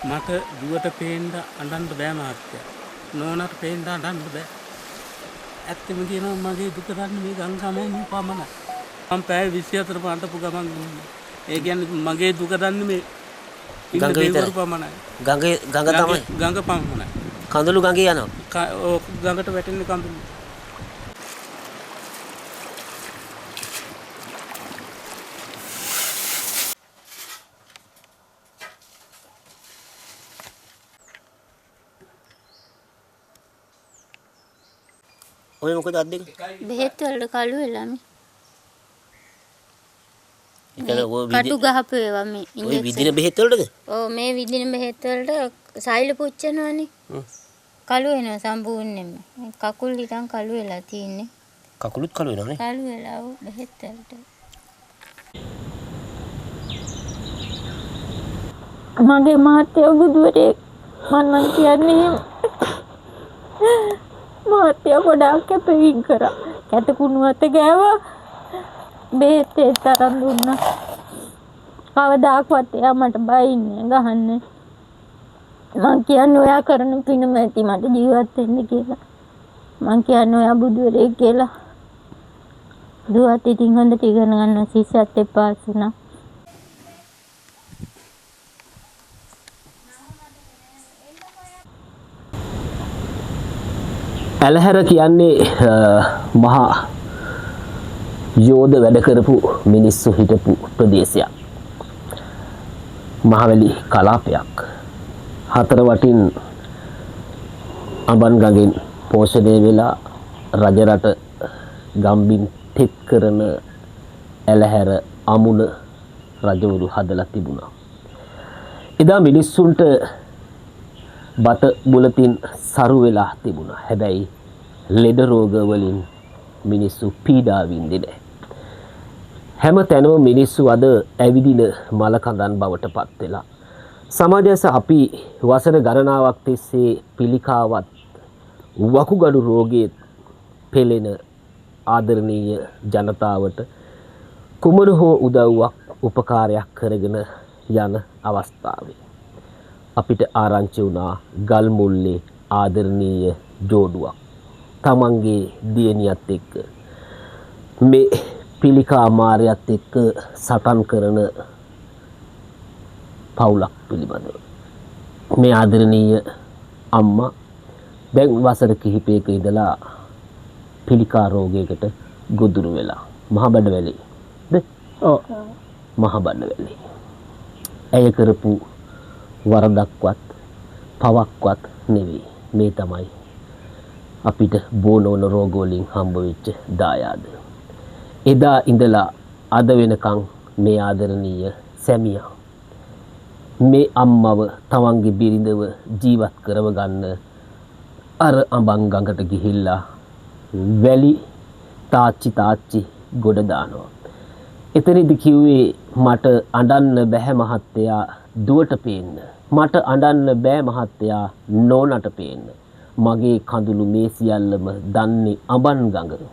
මට දුවට පේන්න අඬන්න බෑ මහත්තයා. නෝනාට පේන්න අඬන්න බෑ. ඇත්තම කියනවා මගේ දුක දන්නේ මේ ගංගාමෑණිය පමණයි. මම පැය 24 අඬපු ගමන් ඒ කියන්නේ මගේ දුක දන්නේ මේ ඉන්න දෙවිවරු පමණයි. ගඟ තමයි. ගඟ පමණයි. කඳුළු ගඟේ යනවා. ඔව් ගඟට වැටෙන්නේ කඳුළු. ඔය මොකද අද්දක? බෙහෙත් වලට කළු වෙලානේ. ඒකල ඔය කටු ගහපු ඒවා මේ ඔය විදින බෙහෙත් වලටද? ඔව් මේ විදින බෙහෙත් වලට සෛල පුච්චනවානේ. කළු වෙනවා සම්පූර්ණයෙන්ම. කකුල් ටිකක් කළු වෙලා තියෙන්නේ. කකුලුත් කළු වෙනවනේ. කළු වෙලා ඔව් බෙහෙත් වලට. මගේ මහත්තයා බුදුවරේ මම කියන්නේ මහත්තයා ගොඩාක් කැපවීම කරා. කැටකුණු අත ගෑවා. බෙහෙත් ඒ තරම් දුන්නා. කවදාකවත් එයා මට බයින්නේ ගහන්නේ. මං කියන්නේ ඔයා කරන පිනම ඇති මට ජීවත් වෙන්න කියලා. මං කියන්නේ ඔයා බුදුවරේ කියලා. දුවත් ඉතින් හොඳට ඉගෙන ගන්න ශිෂ්‍යත් එපාස් වුණා. ඇලහැර කියන්නේ මහා යෝධ වැඩ කරපු මිනිස්සු හිටපු ප්‍රදේශයක්. මහවැලි කලාපයක්. හතර වටින් අඹන් ගඟෙන් පෝෂණය වෙලා රජරට ගම්බින් තෙත් කරන ඇලහැර අමුණ රජවරු හදලා තිබුණා. එදා මිනිස්සුන්ට බත බුලතින් සරු වෙලා තිබුණා. හැබැයි ලෙඩ රෝග වලින් මිනිස්සු පීඩා විඳින්නේ නැහැ. හැම තැනම මිනිස්සු අද ඇවිදින මලකඳන් බවට පත් වෙලා සමාජයස අපි වසර ගණනාවක් තිස්සේ පිළිකාවත් වකුගඩු රෝගයේ පෙළෙන ආදරණීය ජනතාවට කුමන හෝ උදව්වක් උපකාරයක් කරගෙන යන අවස්ථාවේ අපිට ආරංචි වුණා ගල් මුල්ලේ ආදරණීය ජෝඩුවක් තමන්ගේ දියණියත් එක්ක මේ පිළිකා මාරයත් එක්ක සටන් කරන පවුලක් පිළිබඳව. මේ ආදරණීය අම්මා දැන් වසර කිහිපයක ඉඳලා පිළිකා රෝගයකට ගොදුරු වෙලා මහබඩවැලේ මහබඩවැලේ ඇය කරපු වරදක්වත් පවක්වත් නෙවෙයි. මේ තමයි අපිට බෝනෝන රෝග වලින් හම්බ වෙච්ච දායාද. එදා ඉඳලා අද වෙනකන් මේ ආදරණීය සැමියා මේ අම්මව තමන්ගේ බිරිඳව ජීවත් කරව ගන්න අර අඹන් ගඟට ගිහිල්ලා වැලි තාච්චි ගොඩ දානවා. එතනදි කිව්වේ මට අඬන්න බෑ මහත්තයා දුවට පේන්න. මට අඬන්න බෑ මහත්තයා නෝනට පේන්න. මගේ කඳුළු මේ සියල්ලම දන්නේ අඹන් ගඟ.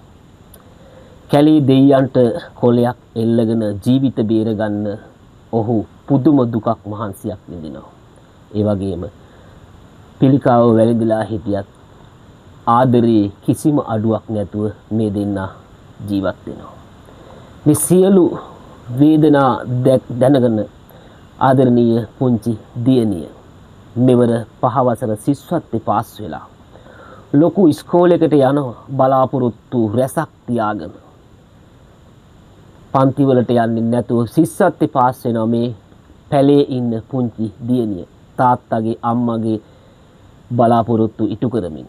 කැලේ දෙයියන්ට කොලයක් එල්ලගෙන ජීවිත බේරගන්න ඔහු පුදුම දුකක් මහන්සියක් විඳිනවා. ඒ වගේම පිළිකාව වැළඳලා හිටියත් ආදරේ කිසිම අඩුවක් නැතුව මේ දෙන්නා ජීවත් වෙනවා. මේ සියලු වේදනා දැනගෙන ආදරණීය පුංචි දියණිය මෙවර 5 වසර සිස්වත්ති පාස් වෙලා ලොකු ඉස්කෝලේකට යනවා බලාපොරොත්තු රැසක් තියාගෙන. පන්ති වලට යන්නේ නැතුව සිස්වත්ති පාස් වෙනවා මේ පැලේ ඉන්න පුංචි දියණිය. තාත්තගේ අම්මගේ බලාපොරොත්තු ඉටු කරමින්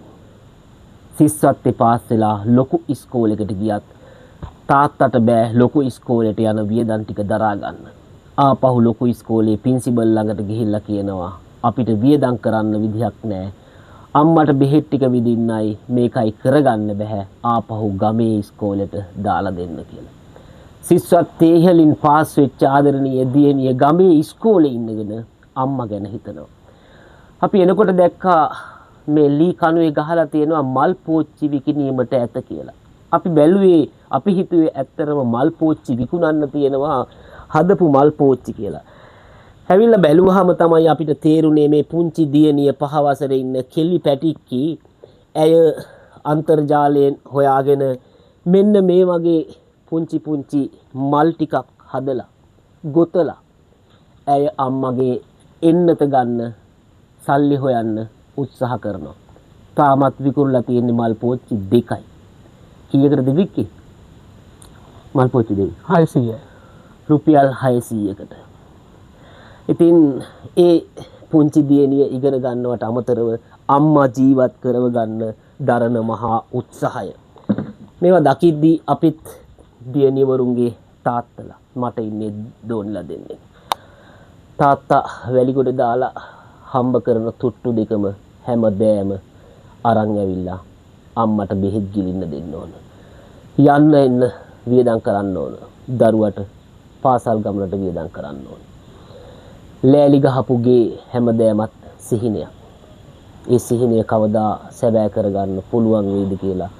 සිස්වත්ති පාස් වෙලා ලොකු ඉස්කෝලේකට ගියත් තාත්තට බෑ ලොකු ඉස්කෝලේට යන වියදම් ටික දරා ගන්න. ආපහු ලොකු ඉස්කෝලේ ප්‍රින්සිපල් ළඟට ගිහිල්ලා කියනවා අපිට වියදම් කරන්න විදිහක් නැහැ. අම්මට බෙහෙත් ටික විදින්නයි මේකයි කරගන්න බෑ. ආපහු ගමේ ඉස්කෝලේට දාලා දෙන්න කියලා. සිස්වත්ති ඉහළින් පාස් වෙච්ච ආදරණීය දියණිය ගමේ ඉස්කෝලේ ඉන්නගෙන අම්මා ගැන හිතනවා. අපි එනකොට දැක්කා මේ ලී කණුවේ ගහලා තියෙනවා මල් පෝච්චි විකිණීමට ඇත කියලා. අපි බැලුවේ අපි හිතුවේ ඇත්තරම මල් පෝච්චි විකුණන්න තියෙනවා හදපු මල් පෝච්චි කියලා. හැවිල්ලා බැලුවාම තමයි අපිට තේරුනේ මේ පුංචි දියණිය 5 වසරේ ඉන්න කෙලි පැටික්කි ඇය අන්තර්ජාලයෙන් හොයාගෙන මෙන්න මේ වගේ පුංචි මල් ටිකක් හදලා ගොතලා ඇය අම්මගේ එන්නත ගන්න සල්ලි හොයන්න උත්සාහ කරනවා. තාමත් විකුණලා තියෙන මල් පෝච්චි 2යි. කීයකටද වික්කේ? මල් පෝච්චි 2. 600. රුපියල් 600කට. ඉතින් ඒ පුංචි දියණිය ඉගෙන ගන්නවට අමතරව අම්මා ජීවත් කරව ගන්න දරන මහා උත්සාහය. මේවා දකිද්දී අපිත් දියණියවරුන්ගේ තාත්තලා මට ඉන්නේ දෝනිලා දෙන්නේ. තාත්තා වැලිගොඩ දාලා හම්බ කරන තුට්ටු දෙකම හැමදෑම අරන් ඇවිල්ලා අම්මට බෙහෙත් ගිලින්න දෙන්න ඕන. යන්න එන්න වියදම් කරන්න ඕන. දරුවට පාසල් ගමනට වියදම් කරන්න ඕන. ලෑලි ගහපුගේ හැමදෑමත් සිහිනයක්. ඒ සිහිනය කවදා සැබෑ කරගන්න පුළුවන් වේද කියලා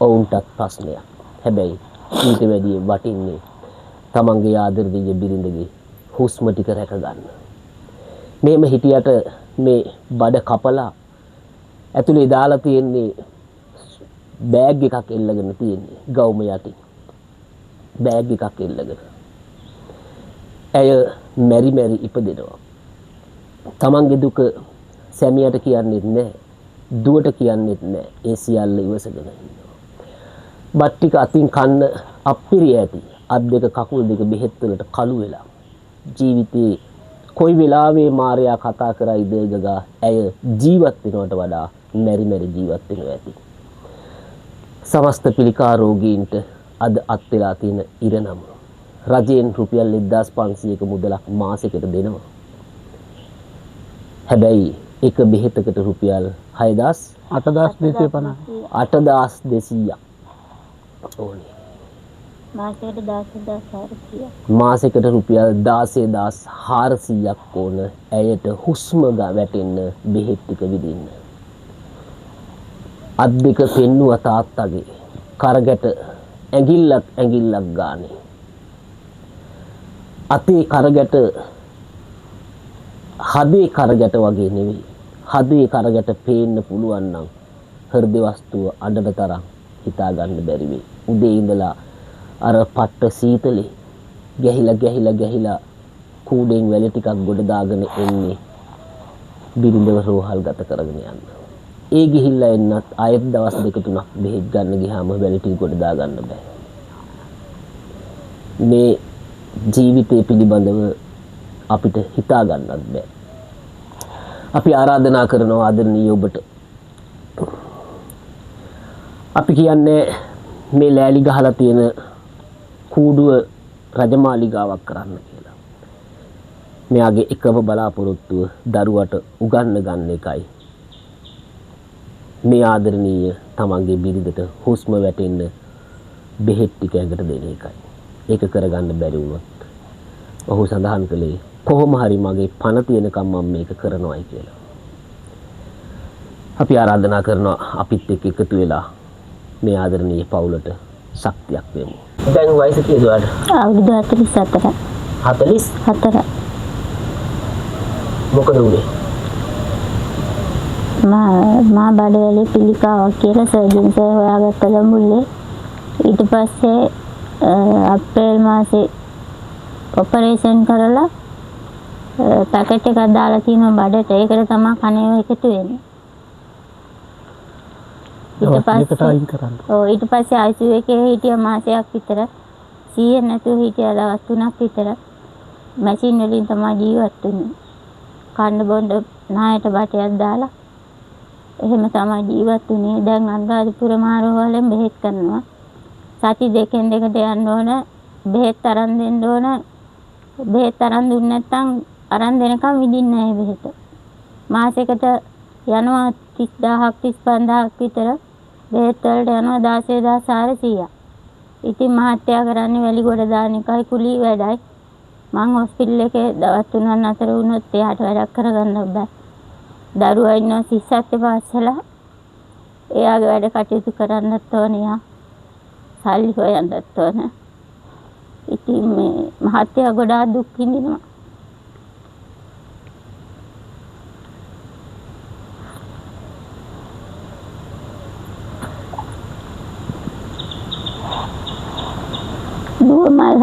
ඔවුන්ටත් ප්‍රශ්නයක්. හැබැයි ඊට වැඩිය වටින්නේ තමන්ගේ ආදරණීය බිරිඳගේ හුස්ම ටික රැක ගන්න. මේම හිටියට මේ බඩ කපලා ඇතුලේ දාලා තියෙන්නේ බෑග් එකක් එල්ලගෙන තියෙන්නේ ගවුම යටින්. බෑග් එකක් එල්ලගෙන. ඇය මෙරි ඉපදෙනවා. තමන්ගේ දුක සැමියාට කියන්නෙත් නැහැ. දුවට කියන්නෙත් නැහැ. ඒ සියල්ල ඉවසගෙන ඉන්නවා. බත් ටික අතින් කන්න අප්පිරිය ඇති. අත් දෙක කකුල් දෙක බෙහෙත් වලට කළු වෙලා. ජීවිතේ කොයි වෙලාවේ මාර්යා කතා කරයිද ගගා ඇය ජීවත් වෙනවට වඩා මෙරි ජීවත් වෙනවා ඇති. සමස්ත පිළිකා රෝගීන්ට අද අත් වෙලා තියෙන ඉරණම රජයෙන් රුපියල් 1500ක මුදලක් මාසෙකට දෙනවා. හැබැයි එක බෙහෙතකට රුපියල් 8250 ඕනේ. මාසෙකට රුපියල් 16400ක් ඕන ඇයට හුස්ම වැටෙන්න බෙහෙත් ටික විදින්න. අත් දෙක පෙන්නුව තාත්තගේ කරගැට ඇඟිල්ලක් ගානේ. අතේ කරගැට හදේ කරගැට වගේ නෙවෙයි. හදේ කරගැට පේන්න පුළුවන් නම් හෘද වස්තුව අඬන තරම් හිතා ගන්න බැරි වෙයි. උදේ ඉඳලා අර පට්ට සීතලේ ගැහිලා කූඩෙන් වැලි ටිකක් ගොඩ දාගෙන එන්නේ බිරිඳව රෝහල් ගත කරගෙන යන්න. ඒ ගිහිල්ලා එන්නත් ආයෙත් දවස් 2-3ක් බෙහෙත් ගන්න ගියාම වැලි ටික ගොඩ දා ගන්න බෑ. මේ ජීවිතය පිළිබඳව අපිට හිතා ගන්නත් බෑ. අපි ආරාධනා කරනවා ආදරණීය ඔබට. අපි කියන්නේ මේ ලෑලි ගහලා තියෙන කූඩුව රජමාලිගාවක් කරන්න කියලා. මෙයාගේ එකම බලාපොරොත්තුව දරුවට උගන්න ගන්න එකයි. මේ ආදරණීය තමන්ගේ බිරිඳට හුස්ම වැටෙන්න බෙහෙත් ටික ඇඟට දෙන එකයි. ඒක කරගන්න බැරි වුණොත් ඔහු සඳහන් කළේ කොහොම හරි මගේ පණ තියෙනකම් මම මේක කරනවායි කියලා. අපි ආරාධනා කරනවා අපිත් එක්ක එකතු වෙලා මේ ආදරණීය පවුලට ශක්තියක් වෙමු. දැන් වයස කීයද ඔයාලට? අවුරුදු 44. 44. මොකද උනේ? මා බඩවැලේ පිළිකාවක් කියලා සර්ජන් සර් හොයාගත්ත ගමුල්ලේ. ඊට පස්සේ අප්‍රේල් මාසේ ඔපරේෂන් කරලා පැකට් එකක් දාලා තියෙනවා බඩට. ඒකට තමයි කණේ එකතු වෙන්නේ. ඊට පස්සේ ICU එකේ හිටිය මාසයක් විතර 100 නැතුව හිටියා දවස් 3ක් විතර. මැෂින් වලින් තමයි ජීවත් වෙන්නේ. කන්න බොන්න නායට බටයක් දාලා එහෙම තමයි ජීවත් වෙන්නේ. දැන් අනුරාධපුර මහරෝහලෙන් බෙහෙත් කරනවා. සති දෙකෙන් දෙකට යන්න ඕන. බෙහෙත් අරන් දෙන්න ඕන. බෙහෙත් අරන් දුන්නේ නැත්නම් අරන් දෙනකම් විඳින්නේ නැහැ බෙහෙත. මාසෙකට යනවා 30000ක් 35000ක් විතර. බෙහෙත් වලට යනවා 16400ක්. ඉතින් මහත්තයා කරන්නේ වැලිගොඩ දාන එකයි කුලී වැඩයි. මං හොස්පිටල් එකේ දවස් 3ක් අතර වුණොත් එයාට වැඩක් කරගන්න බෑ. දරුවා ඉන්නවා සිස්සත් පාසලා. එයාගේ වැඩ කටයුතු කරන්නත් ඕනේ. සල්ලි හොයන්නත් ඕනේ. ඉතින් මේ මහත්තයා ගොඩාක් දුක් විඳිනවා.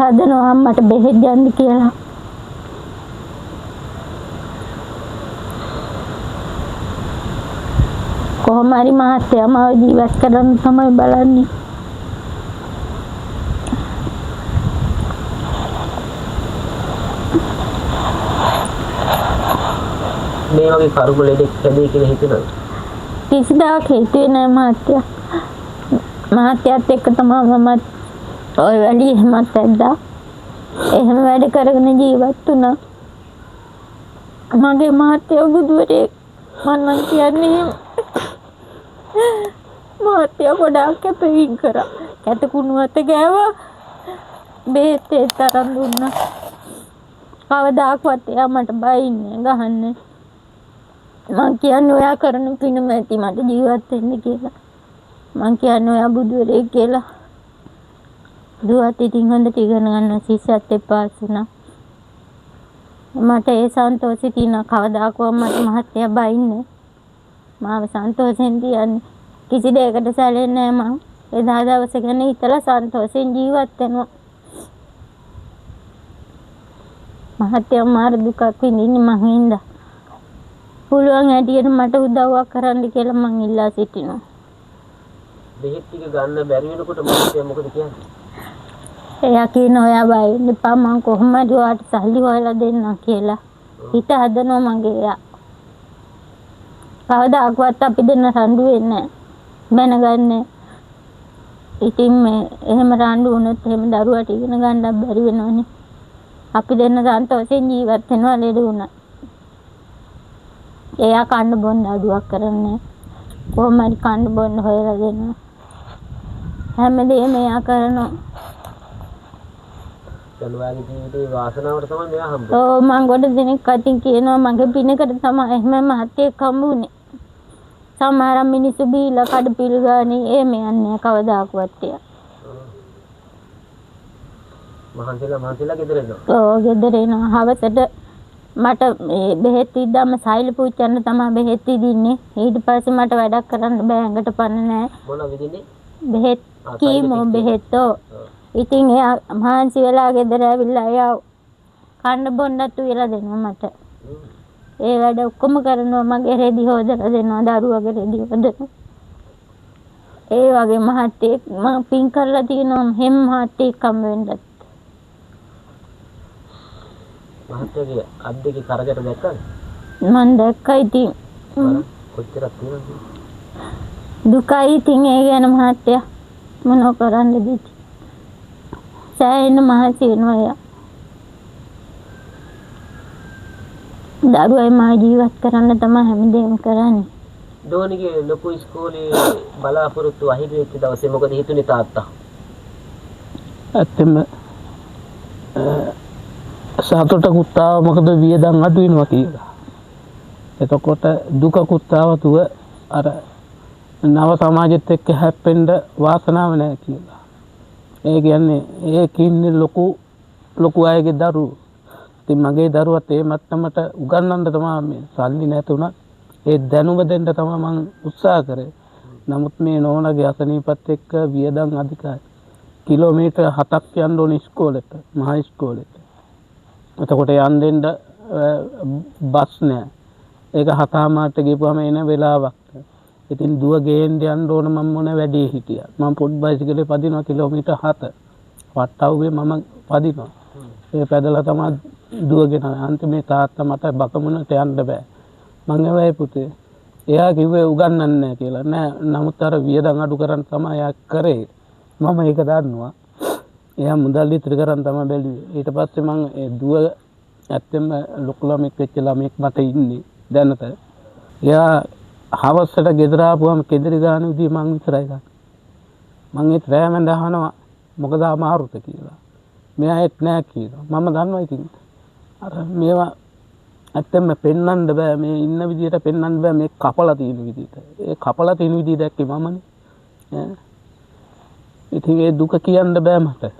හදනවා අම්මට බෙහෙත් ගන්න කියලා. කොහොම හරි මහත්තයා මාව ජීවත් කරන්න තමයි බලන්නේ. මේ වගේ කරුණු ලෙඩෙක් හැදේ කියලා හිතනවා. කිසිදාක හිතුවේ නෑ මහත්තයා. මහත්තයාත් එක්ක තමයි මම ඔය වැඩි එහෙමත් ඇද්දා. එහෙම වැඩ කරගෙන ජීවත් වුණා. මගේ මහත්තයා බුදුවරේ මම කියන්නේ මහත්තයා ගොඩාක් කැපවීම කරා. කැටකුණු අත ගෑවා. බෙහෙත් ඒ තරම් දුන්නා. කවදාකවත් එයා මට බයින්නේ ගහන්නේ. මං කියන්නේ ඔයා කරන පිනම ඇති මට ජීවත් වෙන්න කියලා. මං කියන්නේ ඔයා බුදුවරේ කියලා. දුවත් ඉතින් හොඳට ඉගෙන ගන්න ශිෂ්‍යත්වේ පාස් වුණා. මට ඒ සන්තෝෂේ තියෙන කවදාකවත් මට මහත්තයා බයින්නේ. මාව සන්තෝෂෙන් තියන්නේ. කිසි දෙයකට සැලෙන්නේ නැහැ මං. එදා දවස ගැන හිතලා සන්තෝෂෙන් ජීවත් වෙනවා. මහත්තයා මාර දුකක් විඳින්නේ මං හින්දා. පුළුවන් හැටියට මට උදව්වක් කරන්න කියලා මං ඉල්ලා සිටිනවා. බෙහෙත් ටික ගන්න බැරි වෙනකොට මහත්තයා මොකද කියන්නේ? එයා කියනවා ඔයා බයින්න එපා මං කොහොම හරි ඔයාට සල්ලි හොයලා දෙන්නම් කියලා. හිත හදනවා මගේ එයා. කවදාකවත් අපි දෙන්න රණ්ඩු වෙන්නේ නැහැ. බැනගන්නේ. ඉතින් මේ එහෙම රණ්ඩු වුණොත් එහෙම දරුවාට ඉගෙන ගන්නත් බැරි වෙනවනේ. අපි දෙන්න සන්තෝෂෙන් ජීවත් වෙනවා ලෙඩ වුණා. එයා කන්න බොන්න අඩුවක් කරන්නේ. කොහොම හරි කන්න බොන්න හොයලා දෙනවා. හැමදේම එයා කරනවා. ජනවාගේ ජීවිතේ වාසනාවට තමයි මෙයා හම්බෙන්නේ. ඔව් මං ගොඩ දෙනෙක් අතින් කියනවා මගේ පිනකට තමයි එහෙම මහත්තයෙක් හම්බුනේ. සමහර මිනිස්සු බීලා කඩ පිල් ගානේ එහෙම යන්නේ කවදාකවත් එයා. මහන්සිලා ගෙදර එනවා. ඔව් ගෙදර එනවා. හවසට මට මේ බෙහෙත් ඉද්දාම සෛල පුච්චන්න තමයි බෙහෙත් ඉදින්නේ. ඊට පස්සේ මට වැඩක් කරන්න බෑ ඇඟට පන්න නෑ. මොනවද විදින්නේ? බෙහෙත් කීමෝ බෙහෙත් ඔව්. ඉතින් එයා මහන්සි වෙලා ගෙදර ඇවිල්ලා එයා කන්න බොන්නත් උයලා දෙනවා මට. ඒ වැඩ ඔක්කොම කරනවා මගේ රෙදි හොදලා දෙනවා දරුවගේ රෙදි හොදනවා. ඒ වගේ මහත්තයෙක් මම පින් කරලා තියෙනවා හැම මහත්තයෙක් හම් වෙන්නත්. මහත්තයාගේ අත් දෙකේ කරකට දැක්කද? මම දැක්කා ඉතින්. කොච්චරක් තියෙනවද? දුකයි ඉතින් ඒ ගැන මහත්තයා මොනව කරන්නද ඉතින්. සෑහෙන මහන්සි වෙනවා එයා. දරුවයි මා ජීවත් කරන්න තමයි හැමදේම කරන්නේ. දෝනිගේ ලොකු ඉස්කෝලේ බලාපොරොත්තු අහිමි වෙච්ච දවසේ මොකද හිතුනේ තාත්තා? ඇත්තම සතුටකුත් ආව මොකද වියදම් අඩු වෙනවා කියලා. එතකොට දුකකුත් ආවතුව අර නව සමාජෙත් එක්ක හැප්පෙන්න වාසනාව නැහැ කියලා. ඒ කියන්නේ ඒකින්නේ ලොකු අයගේ දරුවෝ. ඉතින් මගේ දරුවත් ඒ මට්ටමට උගන්වන්න තමයි මේ සල්ලි නැතුණත් ඒ දැනුම දෙන්න තමයි මම උත්සාහ කරේ. නමුත් මේ නෝනාගේ අසනීපත් එක්ක වියදම් අධිකයි. කිලෝමීටර් 7ක් යන්න ඕන ඉස්කෝලේට, මහා ඉස්කෝලේට. එතකොට යන්න දෙන්න බස් නෑ. ඒක 7:00 ගිහුවම එන වෙලාවක්. ඉතින් දුව ගේන්න යන්න ඕන මම මොන වැඩේ හිටියා. මම පොඩ් බයිසිකලේ පදිනවා කිලෝමීටර් 7. වට්ටව්වේ මම පදිනවා. ඒ පැදලා තමයි දුවගෙන අන්තිමේ තාත්තා මට බකමුණට යන්න බෑ. මං ඇවයි පුතේ. එයා කිව්වේ උගන්වන්නේ නැහැ කියලා. නෑ නමුත් අර වියදම් අඩු කරන් තමයි එයා කරේ. මම ඒක දන්නවා. එයා මුදල් ඉතිරි කරන් තමයි බැලුවේ. ඊට පස්සේ මං ඒ දුව ඇත්තෙම ලොකු ළමෙක් වෙච්ච ළමෙක් මට ඉන්නේ දැනට. එයා හවසට ගෙදර ආපුවම කෙදිරි ගාන උදී මං විතරයි ගන්න. මං ඒත් රෑමෙන් අහනවා මොකද අමාරුද කියලා. මෙයා ඒත් නෑ කියනවා. මම දන්නවා ඉතින්. අර මේවා ඇත්තම පෙන්වන්න බෑ මේ ඉන්න විදියට පෙන්වන්න බෑ මේ කපලා තියෙන විදියට. ඒ කපලා තියෙන විදිය දැක්කේ මමනේ. ඈ. ඉතින් ඒ දුක කියන්න බෑ මට.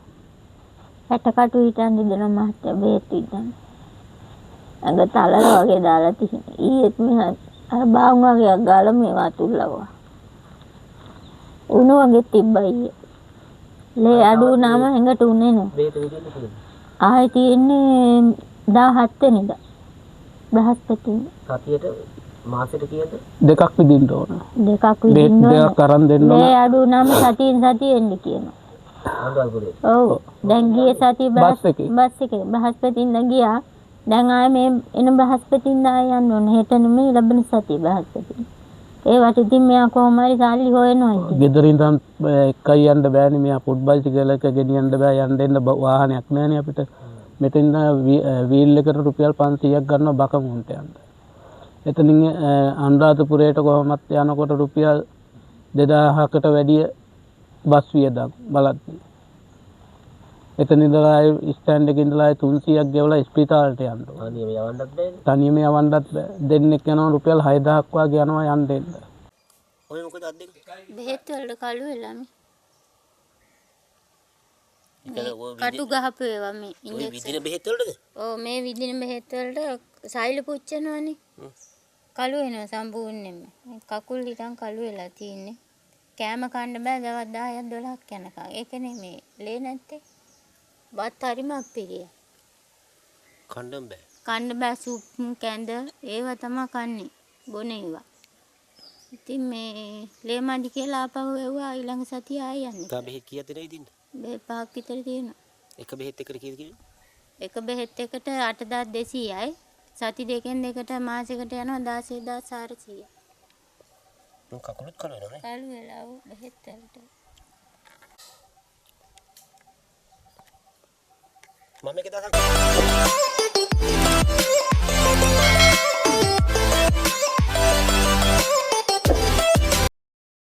ඇටකටු හිටන් දෙන මහත්තයා බේත් ඉන්න. අඟ තලර වගේ දාලා තියෙන. ඊයේත් මෙහා අර බාහුන් වගේක් ගාලා මේවා තුල්ලවා. උණු වගේ තිබ්බයි. ලේ අඩු වුණාම හැඟට උනේ නෑ. බෙහෙත විදින්න තියෙන්නේ. ආයෙ තියෙන්නේ 17 වෙනිදා. බ්‍රහස්පතින්දා. සතියට මාසෙට කීයද? දෙකක් විදින්න ඕන. දෙකක් විදින්න ඕන. දෙකක් අරන් දෙන්න ඕන. ලේ අඩු වුණාම සතියෙන් සතිය එන්න කියනවා. අනුරාධපුරේ. ඔව්. දැන් ගියේ සතිය බස් එකේ. බස් එකේ බ්‍රහස්පතින්දා ගියා. දැන් ආයෙ මේ එන බ්‍රහස්පතින්දා ආයෙ යන්න ඕනේ. හෙට නෙමෙයි ලබන සතිය බ්‍රහස්පතින්දා. ඒ වට ඉතින් මෙයා කොහොම හරි සල්ලි හොයනවා ඉතින්. ගෙදර ඉඳන් එකයි යන්න බෑනේ මෙයා ෆුට්බෝල් ටිකලක ගෙනියන්න බෑ යන්න එන්න වාහනයක් නැහැනේ අපිට. මෙතෙන් වීල් එකට රුපියල් 500ක් ගන්නවා බකමුන්ට යන්න. එතනින් අනුරාධපුරයට කොහොමත් යනකොට රුපියල් 2000කට වැඩිය බස් වියදම් බලද්දි. එතන ඉඳලා ස්ටෑන්ඩ් එකේ ඉඳලා 300ක් ගෙවලා ස්පිතාලට යන්න ඕන. තනියම යවන්නත් බෑනේ. තනියම යවන්නත් බෑ. දෙන්නෙක් යනවා රුපියල් 6000ක් වගේ යනවා යන්න එන්න. ඔය මොකද අද්දෙක? බෙහෙත් වලට කළු වෙලා මේ ඉතල ඔය කටු ගහපු ඒවා මේ ඉන්ජෙක්ෂන්. විදින බෙහෙත් වලටද? ඔව් මේ විදින බෙහෙත් වලට සෛල පුච්චනවනේ. කළු වෙනවා සම්පූර්ණයෙන්ම. කකුල් ටිකක් කළු වෙලා තියෙන්නේ. කෑම කන්න බෑ දවස් 10ක් 12ක් යනකම්. ඒකනේ මේ ලේ නැත්තේ. බත් හරිම අප්පිරිය. කණ්ඩම් බෑ. කන්න බෑ සුප් කැඳ ඒවා තමයි කන්නේ. බොන ඒවා. ඉතින් මේ ලේ මඩි කියලා ආපහු එව්වා ඊළඟ සතිය ආයෙ යන්නේ. තා බෙහෙත් කීයද දෙයිද? බෙහෙත් පහක් විතර තියෙනවා. එක බෙහෙත් එකට කීයද කියන්නේ? එක බෙහෙත් එකට 8200යි. සති දෙකෙන් දෙකට මාසෙකට යනවා 16400යි. මම කකුලත් කන වෙනවනේ. කළු වෙලා වූ බෙහෙත් වලට. මම එක දවසක්